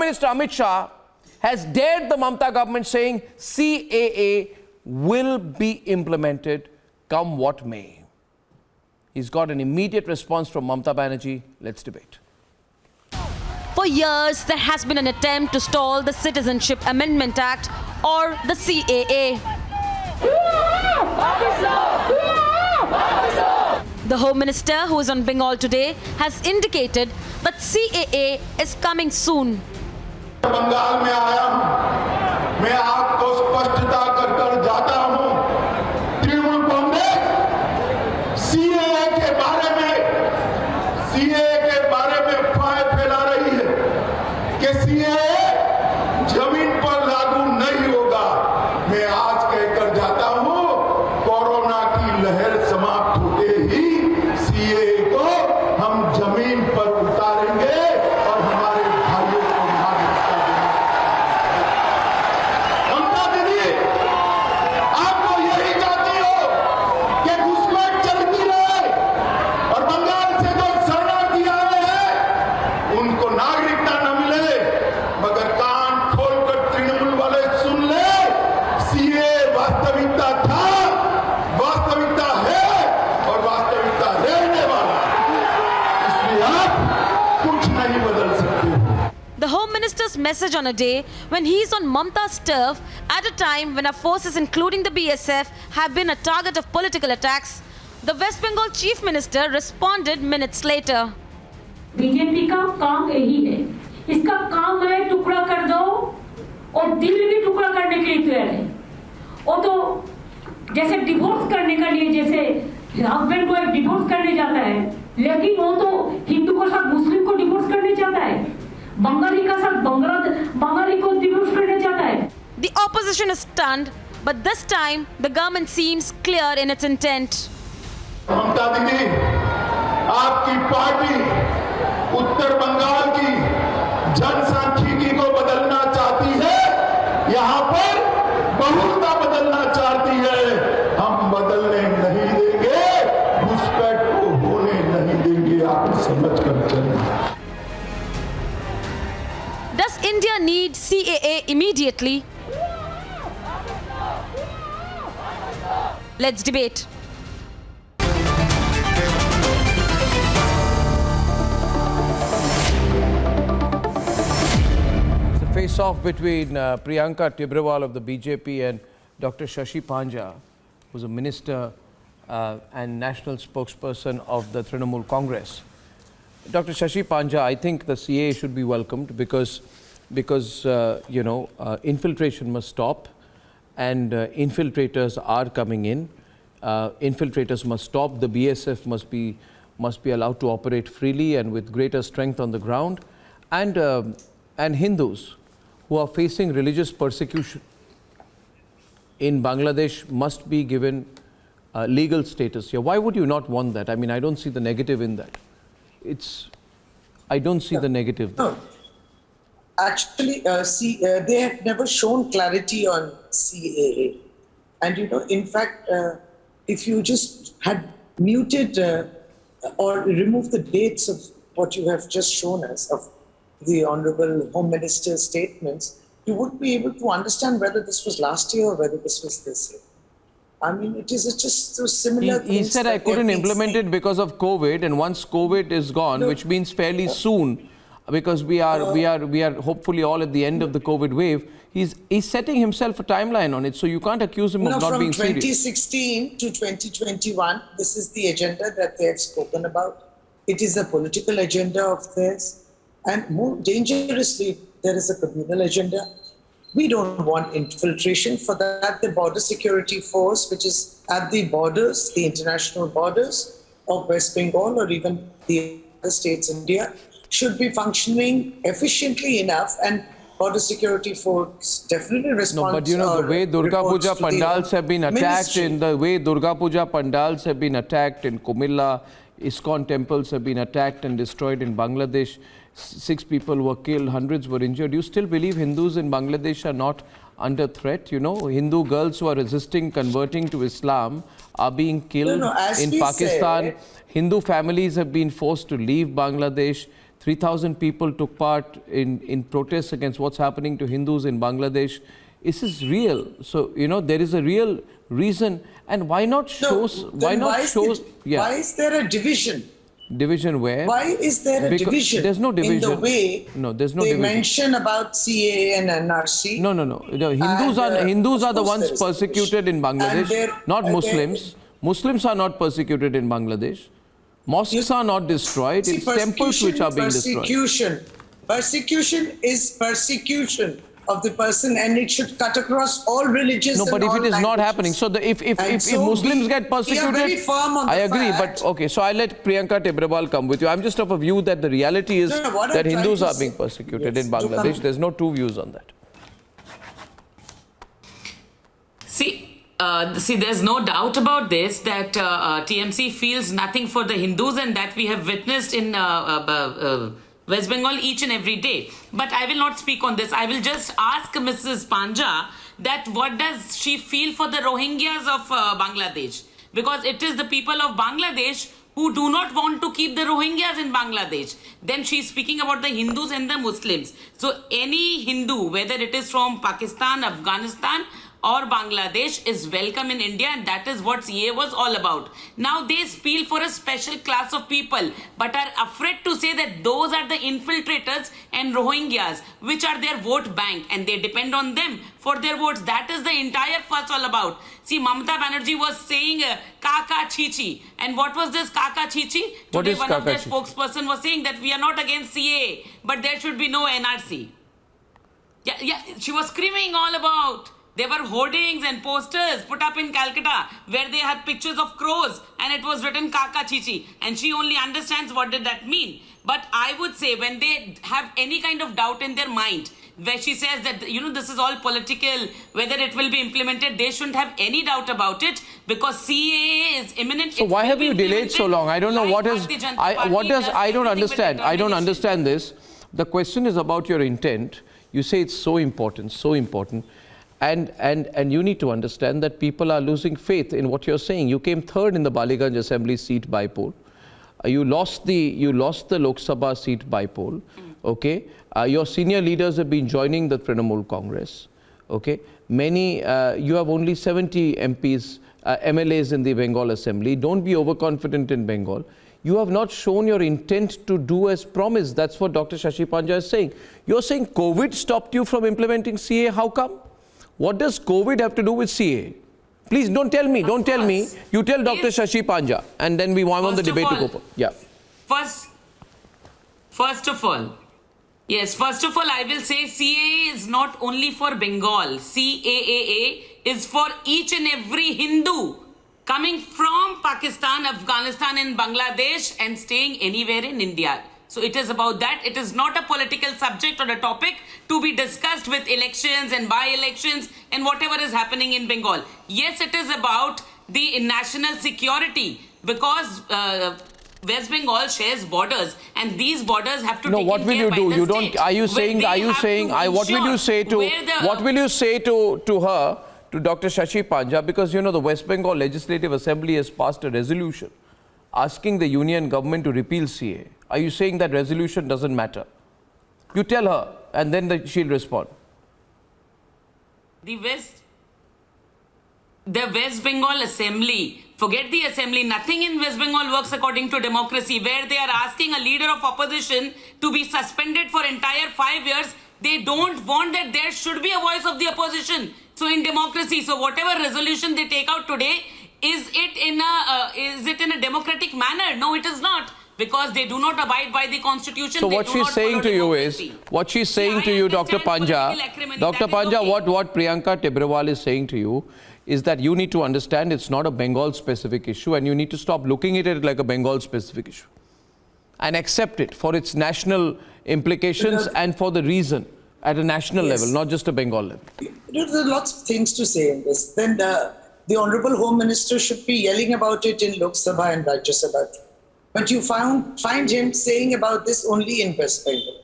Minister Amit Shah has dared the Mamata government, saying CAA will be implemented come what may. He's got an immediate response from Mamata Banerjee. Let's debate. For years, there has been an attempt to stall the Citizenship Amendment Act, or the CAA. The Home Minister, who is on Bengal today, has indicated that CAA is coming soon. Bengal में आया हूं, मैं आपको स्पष्टता कर जाता हूं, Trinamool Congress CAA के बारे में अफवाहें फैला रही है कि सीएए जमीन पर लागू नहीं होगा। मैं आज कहकर जाता हूं, कोरोना की लहर समाप्त होते ही सीएए को हम जमीन पर उतारेंगे और हमारे भाइयों को The Home Minister's message on a day when he's on Mamata's turf at a time when our forces, including the BSF, have been a target of political attacks, the West Bengal Chief Minister responded minutes later. BJP का काम यही है, इसका काम है टुकड़ा कर दो और दिल भी टुकड़ा करने के लिए तैयार है। वो तो जैसे डिवोर्स करने के लिए, जैसे हस्बैंड को डिवोर्स करने जाता है, लेकिन वो तो हिंदू के साथ मुस्लिम को डिवोर्स करने जाता है, बंगाली का साथ बंगाली को डिवोर्स करने जाता है। The opposition is stunned, but this time the government seems clear in its intent. ममता दीदी, आपकी पार्टी उत्तर बंगाल की जनसांख्यिकी को बदलना चाहती है, यहाँ पर बहुलता बदलना चाहती है। हम बदलने नहीं देंगे, घुसपैठ को होने नहीं देंगे, आप समझ कर चलें। Does India need CAA immediately? Let's debate. Face-off between Priyanka Tibrewal of the BJP and Dr. Shashi Panja, who's a minister and national spokesperson of the Trinamool Congress. Dr. Shashi Panja, I think the CAA should be welcomed because infiltration must stop, and infiltrators are coming in. Infiltrators must stop. The BSF must be allowed to operate freely and with greater strength on the ground, and Hindus who are facing religious persecution in Bangladesh must be given legal status here. Why would you not want that? I mean, I don't see the negative in that. I don't see the negative. No. Actually, they have never shown clarity on CAA. And, in fact, if you just had muted or removed the dates of what you have just shown us, of the Honorable Home Minister's statements, you would be able to understand whether this was last year or whether this was this year. I mean, it is just so similar. He said I couldn't implement it because of COVID, and once COVID is gone, which means fairly soon, because we are hopefully all at the end of the COVID wave, he's setting himself a timeline on it, so you can't accuse him of not being serious. From 2016 to 2021, this is the agenda that they have spoken about. It is a political agenda of theirs. And more dangerously, there is a communal agenda. We don't want infiltration. For that, the Border Security Force, which is at the borders, the international borders of West Bengal or even the other states in India, should be functioning efficiently enough, and Border Security Force definitely responds. No, but the way Durga Puja pandals have been attacked, in Kumilla, ISKCON temples have been attacked and destroyed in Bangladesh. 6 people were killed, hundreds were injured. You still believe Hindus in Bangladesh are not under threat? Hindu girls who are resisting converting to Islam are being killed. In Pakistan, Hindu families have been forced to leave Bangladesh. 3,000 people took part in protests against what's happening to Hindus in Bangladesh. This is real. So, you know, there is a real reason. And why not show... Why is there a division? Division where? Why is there a division? There's no division. In the way there's no they division. mention about CAA and NRC. No. Hindus are the ones persecuted in Bangladesh, not Muslims. Muslims are not persecuted in Bangladesh. Mosques are not destroyed. It's temples which are being destroyed. Persecution is persecution of the person, and it should cut across all religions. No, but if it is not happening, so if Muslims get persecuted, we are very firm on I the agree. fact. But okay, so I let Priyanka Tebrawal come with you. I'm just of a view that the reality is that Hindus are being persecuted in Bangladesh. There's no two views on that. See, there's no doubt about this, that TMC feels nothing for the Hindus, and that we have witnessed in West Bengal each and every day. But I will not speak on this. I will just ask Mrs. Panja that what does she feel for the Rohingyas of Bangladesh? Because it is the people of Bangladesh who do not want to keep the Rohingyas in Bangladesh. Then she's speaking about the Hindus and the Muslims. So any Hindu, whether it is from Pakistan, Afghanistan, or Bangladesh, is welcome in India, and that is what CAA was all about. Now they appeal for a special class of people, but are afraid to say that those are the infiltrators and Rohingyas, which are their vote bank, and they depend on them for their votes. That is the entire fuss all about. See, Mamata Banerjee was saying Kaka Chichi, and what was this Kaka Chichi? Today one of their spokesperson was saying that we are not against CAA, but there should be no NRC. Yeah, she was screaming all about. There were hoardings and posters put up in Calcutta where they had pictures of crows and it was written Kaka Chichi, and she only understands what did that mean. But I would say when they have any kind of doubt in their mind, where she says that, you know, this is all political, whether it will be implemented, they shouldn't have any doubt about it, because CAA is imminent. So why have you delayed so long? I don't know what is, I don't understand. I don't understand this. The question is about your intent. You say it's so important, so important. And you need to understand that people are losing faith in what you're saying. You came third in the Baliganj Assembly seat by poll. You lost the Lok Sabha seat by poll. Okay, your senior leaders have been joining the Trinamool Congress. Okay, many you have only 70 MPs, MLAs in the Bengal Assembly. Don't be overconfident in Bengal. You have not shown your intent to do as promised. That's what Dr. Shashi Panja is saying. You're saying COVID stopped you from implementing CAA. How come? What does COVID have to do with CAA? Please don't tell me, don't tell me. You tell Dr. Shashi Panja, and then we want the debate to go for. Yeah. First of all, I will say CAA is not only for Bengal. CAA is for each and every Hindu coming from Pakistan, Afghanistan and Bangladesh and staying anywhere in India. So it is about that. It is not a political subject or a topic to be discussed with elections and by-elections and whatever is happening in Bengal. Yes, it is about the national security, because West Bengal shares borders, and these borders have to. No, what will you do? You don't. Are you saying? Are you saying? What will you say to? What will you say to her, to Dr. Shashi Panja? Because you know the West Bengal Legislative Assembly has passed a resolution asking the union government to repeal CAA. Are you saying that resolution doesn't matter? You tell her, and then she'll respond. The West Bengal Assembly, forget the Assembly, nothing in West Bengal works according to democracy, where they are asking a leader of opposition to be suspended for entire 5 years. They don't want that there should be a voice of the opposition. So in democracy, so whatever resolution they take out today, is it in a democratic manner? No, it is not. Because they do not abide by the constitution. So what she's saying to you is, Dr. Panja, what Priyanka Tebrawal is saying to you is that you need to understand it's not a Bengal specific issue, and you need to stop looking at it like a Bengal specific issue and accept it for its national implications and for the reason at a national level, not just a Bengal level. There are lots of things to say in this. Then the Honorable Home Minister should be yelling about it in Lok Sabha and Rajya Sabha. But you find him saying about this only in West Bengal.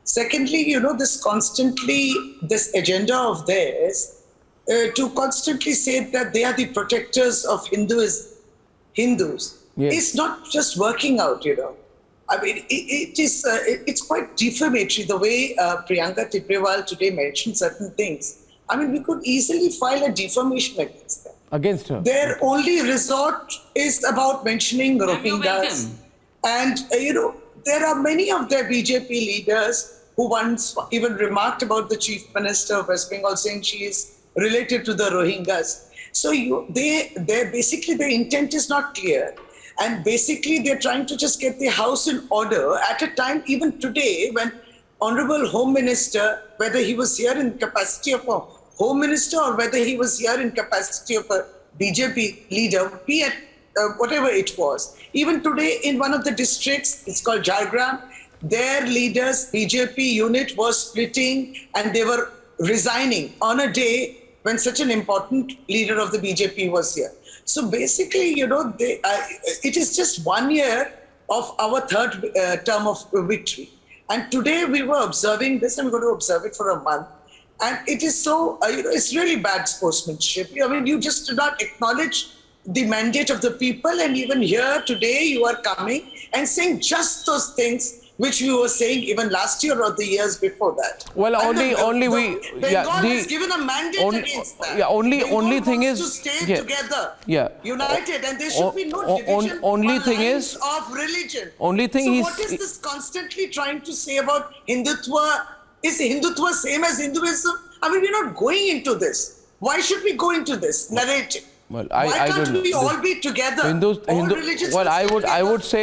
Secondly, you know, this agenda of theirs, to constantly say that they are the protectors of Hindus, yes. It's not just working out, you know. I mean, it's quite defamatory the way Priyanka Tibrewal today mentioned certain things. I mean, we could easily file a defamation against them. Against her? Their only resort is about mentioning Rohingyas. And, there are many of their BJP leaders who once even remarked about the Chief Minister of West Bengal, saying she is related to the Rohingyas. So they basically, their intent is not clear. And basically, they're trying to just get the house in order at a time, even today, when Honorable Home Minister, whether he was here in capacity of a Home Minister or whether he was here in capacity of a BJP leader, be it whatever it was. Even today, in one of the districts, it's called Jaigram, their leaders, BJP unit, was splitting and they were resigning on a day when such an important leader of the BJP was here. So basically, it is just 1 year of our third term of victory. And today we were observing this, and we're going to observe it for a month. And it is so, it's really bad sportsmanship. I mean, you just do not acknowledge the mandate of the people. And even here today, you are coming and saying just those things which we were saying even last year or the years before that. Well, Bengal has given a mandate against that. Only thing wants is to stay together, united, and there should be no division only on thing lines is of religion. only thing so what is this constantly trying to say about Hindutva? Is Hindutva same as Hinduism? I mean, we're not going into this. Why should we go into this narrative? Well, Why can't don't know. we all be together? All religions well, must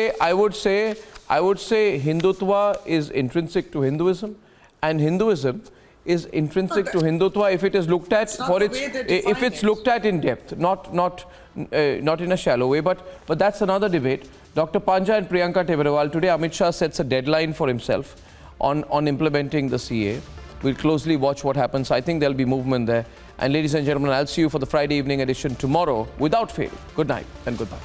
I would say Hindutva is intrinsic to Hinduism, and Hinduism is intrinsic to Hindutva if it is looked at if it's looked at in depth, not in a shallow way. But that's another debate. Dr. Panja and Priyanka Tibrewal, today Amit Shah sets a deadline for himself on implementing the CAA. We'll closely watch what happens. I think there'll be movement there. And ladies and gentlemen, I'll see you for the Friday evening edition tomorrow without fail. Good night and goodbye.